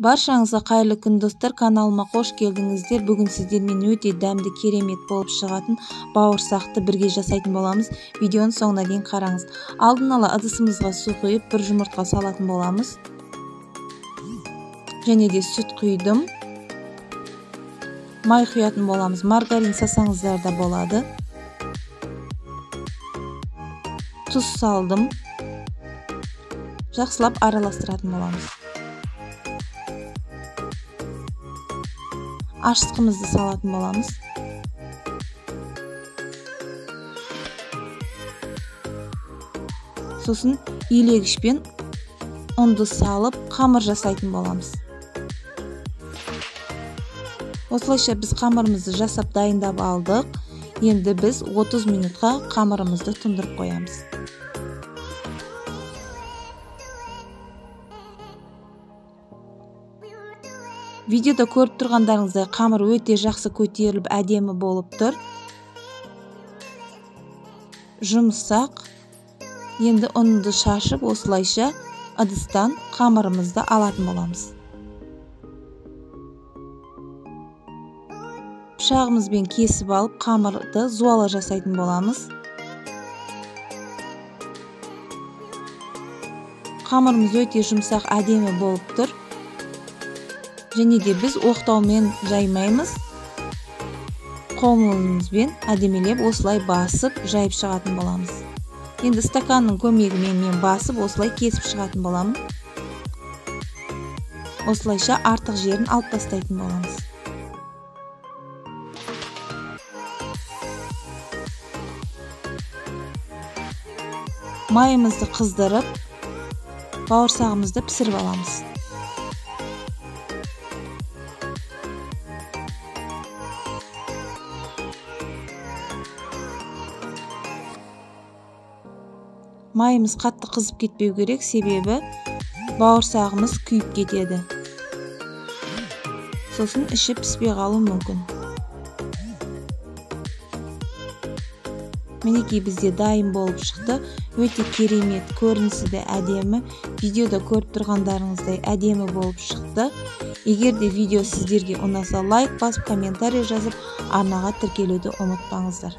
Баршаңызға қайырлы күн достар, каналыма қош келдіңіздер. Бүгін сіздермен өте дәмді керемет болып шығатын бауырсақты бірге жасайтын боламыз. Видеоны соңына дейін қараңыз. Алдын ала ыдысымызға су құйып, бір жұмыртқа салатын боламыз. Және де сүт құйдым. Май құятын боламыз. Маргарин сасаңыздар да болады. Тұз салдым. Жақсылап араластыратын боламыз. Ашытқымызды салатын боламыз. Сосын илегішпен ұнды салып, қамыр жасайтын боламыз. Осылайша біз қамырымызды жасап дайындап алдық. Енді біз 30 минутқа қамырымызды тұндырып қоямыз. Видеода көріп тұрғандарыңыздай қамыр өте жақсы көтеріліп, әдемі болып тұр. Жұмсақ. Енді ұнды шашып, осылайша ыдыстан қамырымызды алатын боламыз. Пышағымызбен кесіп алып, қамырды зуала жасайтын боламыз. Қамырымыз өте жұмсақ, әдемі болып тұр. Және де біз оқтаумен жаймаймыз. Қолымызбен әдемелеп осылай басып жайып шығатын боламыз. Енді стаканның көмегімен мен басып осылай кесіп шығатын боламын. Осылайша артық жерін алып тастайтын боламыз. Майымызды қыздырып, бауырсағымызды пісіріп аламыз. Майымыз қатты қызып кетпеу керек, себебі бауырсағымыз күйіп кетеді. Сосын іші піспей қалуы мүмкін. Мінекей бізде дайын болып шықты. Өте керемет, көрінісі де әдемі. Видеода көріп тұрғандарыңыздай әдемі болып шықты. Егер де видео сіздерге ұнаса, лайк басып, комментарий жазып, арнаға тіркелуді ұмытпаңыздар.